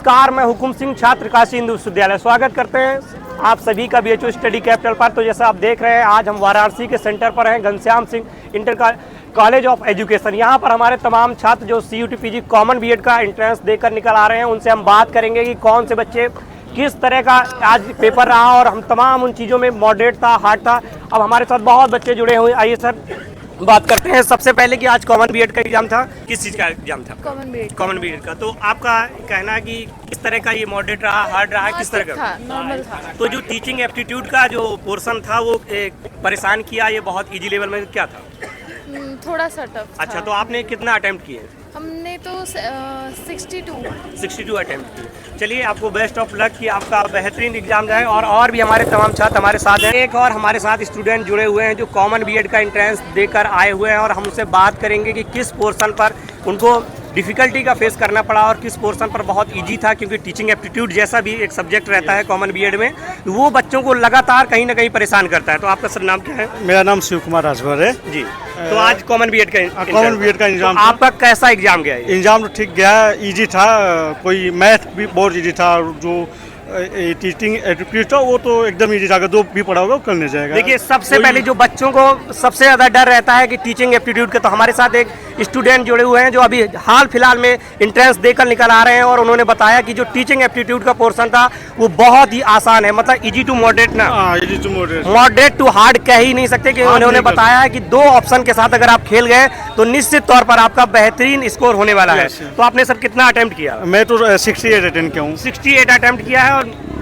नमस्कार, मैं हुकुम सिंह, छात्र काशी हिंदू विश्वविद्यालय। स्वागत करते हैं आप सभी का BHU स्टडी कैपिटल पर। तो जैसा आप देख रहे हैं, आज हम वाराणसी के सेंटर पर हैं, Ghanshyam Singh inter college of education. यहाँ पर हमारे तमाम छात्र जो CUT PG कॉमन B.Ed का एंट्रेंस देकर निकल आ रहे हैं, उनसे हम बात करेंगे कि कौन से बच्चे किस तरह का आज पेपर रहा और हम तमाम उन चीज़ों में मॉडरेट था, हार्ड था। अब हमारे साथ बहुत बच्चे जुड़े हुए। आइए सर बात करते हैं। सबसे पहले कि आज कॉमन B.Ed का एग्जाम था, किस चीज़ का एग्जाम था? कॉमन B.Ed का। तो आपका कहना है कि किस तरह का ये मॉडरेट रहा, हार्ड रहा, किस तरह का? नॉर्मल था। तो जो टीचिंग एप्टीट्यूड का जो पोर्शन था वो परेशान किया, ये बहुत इजी लेवल में क्या था? थोड़ा सा टफ था। अच्छा, तो आपने कितना अटेम्प्ट किए? हमने तो 62 अटेम्प्ट किए। चलिए, आपको बेस्ट ऑफ लक कि आपका बेहतरीन एग्जाम जाए। और भी हमारे तमाम छात्र हमारे साथ हैं। एक और हमारे साथ स्टूडेंट जुड़े हुए हैं जो कॉमन B.Ed का एंट्रेंस देकर आए हुए हैं, और हम उनसे बात करेंगे कि किस पोर्शन पर उनको डिफ़िकल्टी का फेस करना पड़ा और किस पोर्शन पर बहुत इजी था। क्योंकि टीचिंग एप्टीट्यूड जैसा भी एक सब्जेक्ट रहता है कॉमन B.Ed में, वो बच्चों को लगातार कहीं ना कहीं परेशान करता है। तो आपका सर नाम क्या है? मेरा नाम शिव कुमार राजभर है जी। तो आज कॉमन B.Ed का एग्जाम तो आपका कैसा एग्जाम गया? एग्जाम तो ठीक गया, इजी था। कोई मैथ भी बहुत इजी था, जो टीचिंग एप्टीट्यूड था वो तो एकदम इजी था। अगर जो भी पढ़ा होगा वो करने जाएगा। देखिए, सबसे पहले जो बच्चों को सबसे ज़्यादा डर रहता है कि टीचिंग एप्टीट्यूड का, तो हमारे साथ एक स्टूडेंट जुड़े हुए हैं जो अभी हाल फिलहाल में एंट्रेंस देकर निकल आ रहे हैं, और उन्होंने बताया कि जो टीचिंग एप्टीट्यूड का पोर्शन था वो बहुत ही आसान है, मतलब इजी टू मॉडरेट ना, easy to moderate, moderate to hard कह ही नहीं सकते। कि उन्होंने बताया है कि 2 ऑप्शन के साथ अगर आप खेल गए तो निश्चित तौर पर आपका बेहतरीन स्कोर होने वाला है। तो आपने सर कितना अटेम्प्ट किया? मैं तो 68 अटेंड किया हूँ। 68 अटेम्प्ट किया है, और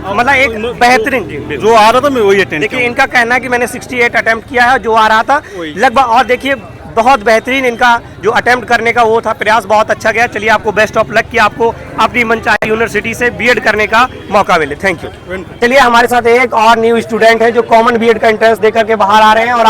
मतलब एक बेहतरीन जो आ रहा था मैं वही अटेंड। देखिए, इनका कहना है कि मैंने 68 अटेम्प्ट किया है, जो आ रहा था लगभग। और देखिए, बहुत बेहतरीन इनका जो अटेम्प्ट करने का वो था, प्रयास बहुत अच्छा गया। चलिए, आपको बेस्ट ऑफ लक कि आपको अपनी मनचाही यूनिवर्सिटी से B.Ed करने का मौका मिले। Thank you. चलिए, हमारे साथ एक और न्यू स्टूडेंट है जो कॉमन B.Ed का एंट्रेंस देकर के बाहर आ रहे हैं, और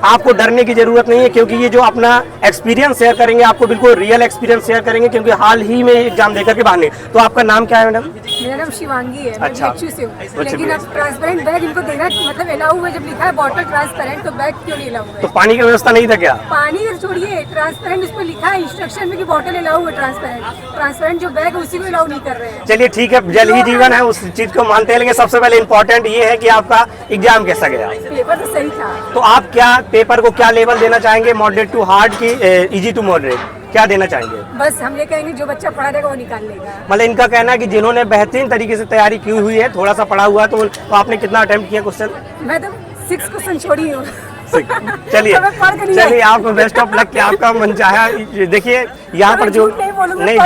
आपको डरने की जरूरत नहीं है, क्योंकि ये जो अपना एक्सपीरियंस शेयर करेंगे, आपको बिल्कुल रियल एक्सपीरियंस शेयर करेंगे, क्योंकि हाल ही में एग्जाम देकर के बाहर। तो आपका नाम क्या है मैडम? मेरा नाम शिवांगी है। अच्छा। मैं BHU से हूँ। लेकिन अब ट्रांसपेरेंट बैग इनको देना मतलब अलाउ है। जब लिखा है बॉटल ट्रांसपेरेंट, तो बैग क्यों नहीं अलाउ है? तो पानी की व्यवस्था नहीं था क्या? पानी छोड़िए, ट्रांसपेरेंट उस पर लिखा है इंस्ट्रक्शन में कि बॉटल अलाउ है। ट्रांसपेरेंट जो बैग है उसी को अलाउ नहीं कर रहे हैं। चलिए ठीक है, जल ही जीवन है, उस चीज को मानते हैं। लेकिन सबसे पहले इम्पोर्टेंट ये है कि आपका एग्जाम कैसा गया? पेपर तो सही था। तो आप क्या पेपर को क्या लेवल देना चाहेंगे, मॉडरेट टू हार्ड की इजी टू मॉडरेट, क्या देना चाहेंगे? बस हम ये कहेंगे जो बच्चा पढ़ा रहेगा वो निकाल लेगा। मतलब इनका कहना है कि जिन्होंने बेहतरीन तरीके से तैयारी की हुई है, थोड़ा सा पढ़ा हुआ है, तो आपने कितना अटेम्प्ट किया क्वेश्चन? मैं तो 6 क्वेश्चन छोड़ी हूँ। चलिए आपको बेस्ट ऑफ लक कि आपका मन चाहा। देखिए यहाँ पर जो नहीं,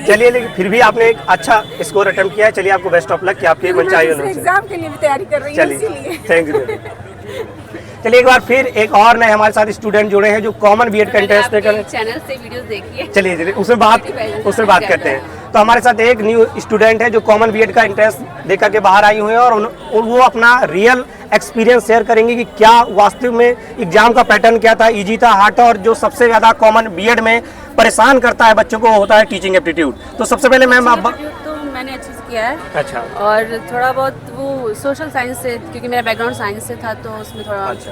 चलिए, लेकिन फिर भी आपने एक अच्छा स्कोर अटेम्प्ट किया है। चलिए, आपको बेस्ट ऑफ लक कि आपके मन चाहे। एग्जाम के लिए भी तैयारी कर रही हूँ, इसीलिए थैंक यू। चलिए, एक बार फिर एक और नए हमारे साथ स्टूडेंट जुड़े हैं जो कॉमन B.Ed का एंट्रेंस देकर चैनल से वीडियोस देखिए। चलिए उससे बात करते हैं। तो हमारे साथ एक न्यू स्टूडेंट है जो कॉमन B.Ed का एंट्रेंस देकर के बाहर आई हुई है, और वो अपना रियल एक्सपीरियंस शेयर करेंगे कि क्या वास्तव में एग्जाम का पैटर्न क्या था, इजी था, हार्ड था, और जो सबसे ज़्यादा कॉमन B.Ed में परेशान करता है बच्चों को होता है टीचिंग एप्टीट्यूड। तो सबसे पहले मैम मैंने अच्छे से किया है। अच्छा। और थोड़ा बहुत वो सोशल साइंस से, क्योंकि मेरा बैकग्राउंड साइंस से था, तो उसमें थोड़ा अच्छा।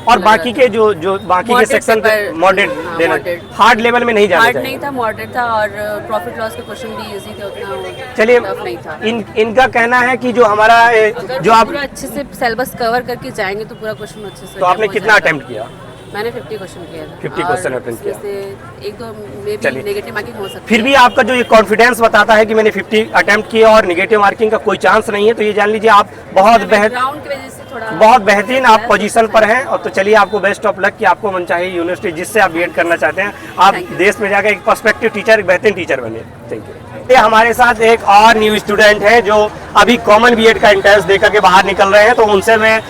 और बाकी के जो बाकी के सेक्शन मॉडरेट देना, हार्ड लेवल में नहीं जाना हार्ड नहीं था, मॉडरेट था, और प्रॉफिट लॉस के क्वेश्चन भी इजी थे, उतना चलिए नहीं था। इनका कहना है कि जो हमारा जो आप पूरा अच्छे से सिलेबस कवर करके जाएंगे तो पूरा क्वेश्चन अच्छे से। तो आपने कितना अटेम्प्ट किया? मैंने 50 क्वेश्चन किया था। 50 क्वेश्चन अटेम्प्ट किया। से 1-2 में भी नेगेटिव मार्किंग हो सकती है। फिर भी आपका जो ये कॉन्फिडेंस बताता है कि मैंने 50 अटेम्प्ट किया और नेगेटिव मार्किंग का कोई चांस नहीं है, तो ये जान लीजिए आप बहुत बेहतरीन आप पोजीशन पर हैं। और तो चलिए, आपको बेस्ट ऑफ लक कि आपको मनचाही यूनिवर्सिटी जिससे आप B.Ed करना चाहते हैं, आप देश में जाकर एक पर्सपेक्टिव टीचर, एक बेहतरीन टीचर बने। Thank you. ये हमारे साथ एक और न्यू स्टूडेंट है जो अभी कॉमन B.Ed का एंट्रेंस देकर के बाहर निकल रहे हैं, तो उनसे मैं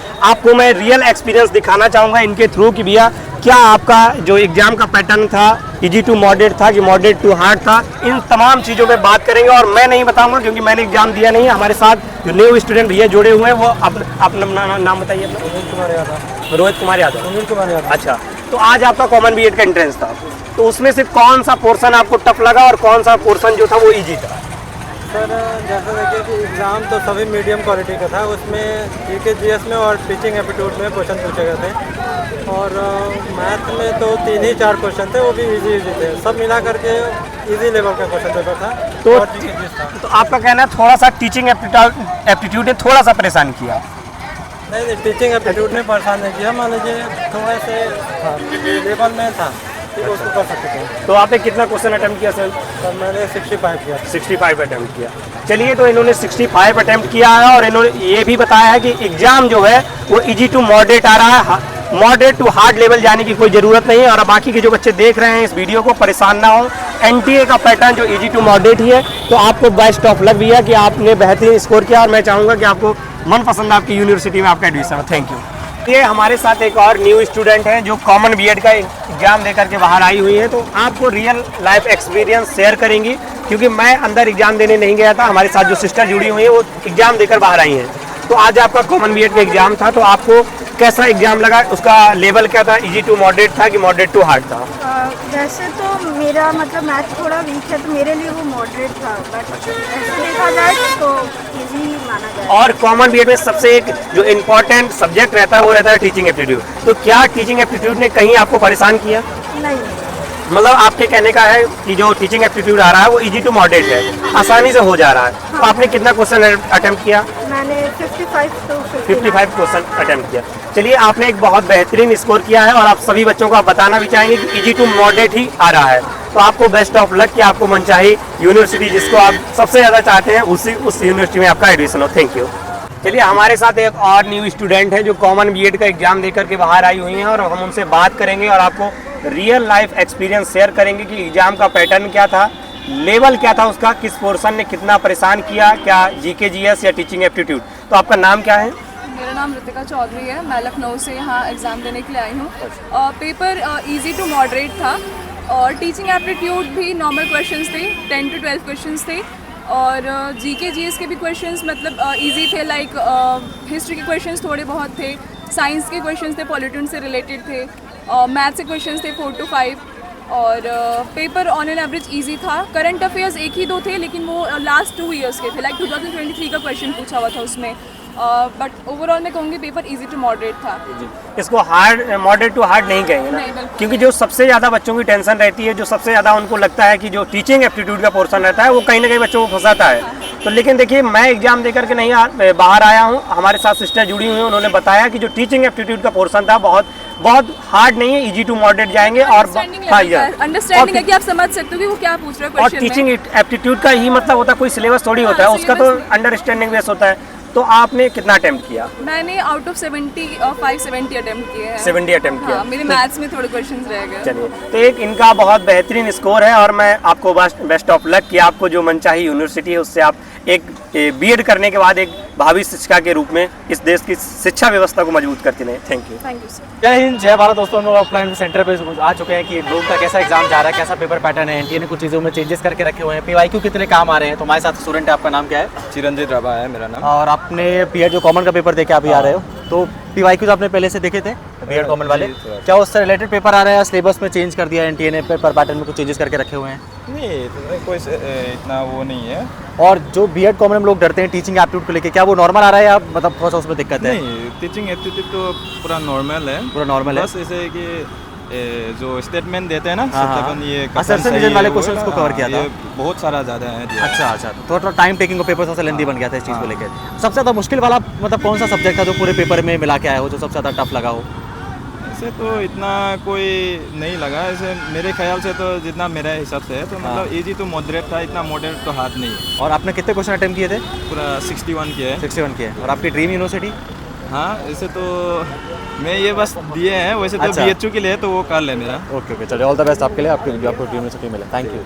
रियल एक्सपीरियंस दिखाना चाहूँगा इनके थ्रू कि भैया क्या आपका जो एग्जाम का पैटर्न था, इजी टू मॉडरेट था कि मॉडरेट टू हार्ड था। इन तमाम चीज़ों पे बात करेंगे, और मैं नहीं बताऊंगा क्योंकि मैंने एग्जाम दिया नहीं है। हमारे साथ जो न्यू स्टूडेंट भैया जुड़े हुए हैं, वो अपना नाम बताइए। अपना रोहित कुमार यादव। अच्छा, तो आज आपका कॉमन B.Ed का एंट्रेंस था, तो उसमें से कौन सा पोर्शन आपको टफ लगा और कौन सा पोर्शन जो था वो ईजी था? सर, जैसा देखिए कि एग्ज़ाम तो सभी मीडियम क्वालिटी का था। उसमें GK GS में और टीचिंग एप्टीट्यूड में क्वेश्चन पूछे गए थे, और मैथ में तो 3 ही 4 क्वेश्चन थे, वो भी इजी थे। सब मिला करके इजी लेवल का क्वेश्चन पेपर था। तो- और GK था। तो आपका कहना है थोड़ा सा टीचिंग एप्टीट्यूड ने थोड़ा सा परेशान किया। नहीं, टीचिंग एप्टीट्यूड ने परेशान नहीं किया, मान लीजिए थोड़े से लेवल में था, ठीक उसको कर सकते थे। तो आपने कितना क्वेश्चन अटेम्प्ट किया सर? पर मैंने 65 किया। 65 अटेम्प्ट किया। चलिए, तो इन्होंने 65 अटेम्प्ट किया है और इन्होंने ये भी बताया है कि एग्जाम जो है वो इजी टू मॉडरेट आ रहा है, मॉडरेट टू हार्ड लेवल जाने की कोई ज़रूरत नहीं है। और बाकी के जो बच्चे देख रहे हैं इस वीडियो को, परेशान ना हो, एनटीए का पैटर्न जो इजी टू मॉडरेट ही है। तो आपको बेस्ट ऑफ लक भैया कि आपने बेहतरीन स्कोर किया और मैं चाहूँगा कि आपको मनपसंद आपकी यूनिवर्सिटी में आपका एडमिशन हो। Thank you. ये हमारे साथ एक और न्यू स्टूडेंट है जो कॉमन बीएड का एग्जाम देकर के बाहर आई हुई है, तो आपको रियल लाइफ एक्सपीरियंस शेयर करेंगी, क्योंकि मैं अंदर एग्जाम देने नहीं गया था। हमारे साथ जो सिस्टर जुड़ी हुई है वो एग्जाम देकर बाहर आई हैं। तो आज आपका कॉमन बीएड का एग्जाम था, तो आपको कैसा एग्जाम लगा? उसका लेवल क्या था? इजी टू मॉडरेट था कि मॉडरेट टू हार्ड था? वैसे तो मेरा मतलब मैथ थोड़ा वीक है, तो मेरे लिए वो मॉडरेट था, बट ऐसे देखा जाए तो इजी माना जाए। और कॉमन बीएड में सबसे एक जो इम्पोर्टेंट सब्जेक्ट रहता है वो रहता है टीचिंग एप्टीट्यूड। तो क्या टीचिंग एप्टीट्यूड ने कहीं आपको परेशान किया? नहीं, मतलब आपके कहने का है कि जो टीचिंग एप्टीट्यूड आ रहा है वो इजी टू मॉडरेट है, आसानी से हो जा रहा है। तो आपने कितना क्वेश्चन अटेम्प्ट किया? मैंने 55 to 55 क्वेश्चन अटेम्प्ट किया। चलिए, आपने एक बहुत बेहतरीन स्कोर किया है और आप सभी बच्चों को आप बताना भी चाहेंगे कि इजी टू मॉडरेट ही आ रहा है। तो आपको बेस्ट ऑफ लक कि आपको मनचाही यूनिवर्सिटी जिसको आप सबसे ज़्यादा चाहते हैं उस यूनिवर्सिटी में आपका एडमिशन हो। Thank you. चलिए, हमारे साथ एक और न्यू स्टूडेंट है जो कॉमन बीएड का एग्जाम देकर के बाहर आई हुई हैं और हम उनसे बात करेंगे और आपको रियल लाइफ एक्सपीरियंस शेयर करेंगे कि एग्जाम का पैटर्न क्या था, लेवल क्या था उसका, किस पोर्शन ने कितना परेशान किया, क्या जीके जीएस या टीचिंग एप्टीट्यूड। तो आपका नाम क्या है? मेरा नाम ऋतिका चौधरी है। मैं लखनऊ से यहाँ एग्ज़ाम देने के लिए आई हूँ। पेपर इजी टू मॉडरेट था और टीचिंग एप्टीट्यूड भी नॉर्मल क्वेश्चंस थे, 10 to 12 क्वेश्चंस थे। और जीके जीएस के भी क्वेश्चंस मतलब इजी थे, लाइक हिस्ट्री के क्वेश्चंस थोड़े बहुत थे, साइंस के क्वेश्चंस थे, पॉलिटिक्स से रिलेटेड थे, मैथ्स के क्वेश्चंस थे 4 to 5। और paper on an average easy था। करंट अफेयर्स एक ही दो थे, लेकिन वो लास्ट 2 years के थे, लाइक 2023 का क्वेश्चन पूछा हुआ था उसमें। बट ओवरऑल मैं कहूँगी पेपर इजी टू मॉडरेट था। इसको हार्ड, मॉडरेट टू हार्ड नहीं कहेंगे ना, नहीं, बिल्कुल। क्योंकि जो सबसे ज़्यादा बच्चों की टेंशन रहती है, जो सबसे ज़्यादा उनको लगता है कि जो टीचिंग एप्टीट्यूड का पोर्शन रहता है वो कहीं ना कहीं बच्चों को फंसाता है। तो लेकिन देखिए, मैं एग्जाम देकर के नहीं बाहर आया हूँ, हमारे साथ सिस्टर जुड़ी हुई हैं, उन्होंने बताया कि जो टीचिंग एप्टीट्यूड का पोर्शन था बहुत हार्ड नहीं है, इजी टू मॉडरेट जाएंगे। और अंडरस्टैंडिंग है कि आप समझ सकते हो कि वो क्या पूछ रहे हो और क्वेश्चन टीचिंग एप्टीट्यूड का ही मतलब होता है, कोई सिलेबस थोड़ी होता है, उसका तो अंडरस्टैंडिंग बेस होता है। तो आपने कितना अटेम्प्ट किया? मैंने आउट ऑफ 70 अटेम्प्ट किए हैं। 70 अटेम्प्ट किया। हाँ, मेरे मैथ्स में थोड़े क्वेश्चंस रह गए। चलिए, तो एक इनका बहुत बेहतरीन स्कोर है और मैं आपको बेस्ट ऑफ लक कि आपको जो मनचाही यूनिवर्सिटी है उससे आप एक बीएड करने के बाद एक भावी शिक्षिका के रूप में इस देश की शिक्षा व्यवस्था को मजबूत करते रहें। Thank you. Thank you sir. जय हिंद, जय भारत दोस्तों। हम लोग ऑफलाइन सेंटर पे आ चुके हैं कि लोग का कैसा एग्जाम जा रहा है, कैसा पेपर पैटर्न है। एनटीए ने कुछ चीज़ों में चेंजेस करके रखे हुए हैं, पीवाईक्यू कितने काम आ रहे हैं। तो हमारे साथ स्टूडेंट है, आपका नाम क्या है? चिरंजीत राभा है मेरा नाम। और आपने बीएड जो कॉमन का पेपर दे के अभी आ रहे हो, तो पीवाईक्यू आपने पहले से देखे थे बीएड कॉमन वाले? क्या उससे रिलेटेड पेपर आ रहा है? सिलेबस में चेंज कर दिया है एनटीए ने, पेपर पैटर्न में कुछ चेंजेस करके रखे हुए हैं? नहीं, तो कोई इतना वो नहीं है। और जो बीएड कॉमन में लोग डरते हैं टीचिंग एप्टीट्यूड को लेके, क्या वो नॉर्मल आ रहा है या मतलब थोड़ा सा उसमें दिक्कत है? नहीं, टीचिंग एप्टीट्यूड तो पूरा नॉर्मल है। पूरा नॉर्मल है, बस ऐसे कि जो स्टेटमेंट देते हैं ना, हाँ, सत्यापन, ये असर्शन रीजन वाले क्वेश्चंस को कवर किया था। ये बहुत सारा ज़्यादा है। अच्छा, तो थोड़ा टाइम टेकिंग को पेपर सबसे लेंदी बन गया था इस चीज़ को लेकर। सबसे ज़्यादा मुश्किल वाला मतलब कौन सा सब्जेक्ट था जो पूरे पेपर में मिला के आया हो, जो सबसे ज़्यादा टफ लगा हो? ऐसे तो इतना कोई नहीं लगा, ऐसे मेरे ख्याल से तो जितना मेरे हिसाब से है तो मतलब इजी तो मॉडरेट था, इतना मॉडरेट तो हार्ड नहीं है। और आपने कितने क्वेश्चन अटेम्प्ट किए थे? पूरा 61 किया है। 61 किए। और आपकी ड्रीम यूनिवर्सिटी? हाँ, ऐसे तो मैं ये बस दिए हैं, वैसे तो अच्छा। BHU के लिए तो वो कर ले मेरा। ओके, चलिए, ऑल द बेस्ट आपके लिए, आपको यूनिवर्सिटी मिले। Thank you.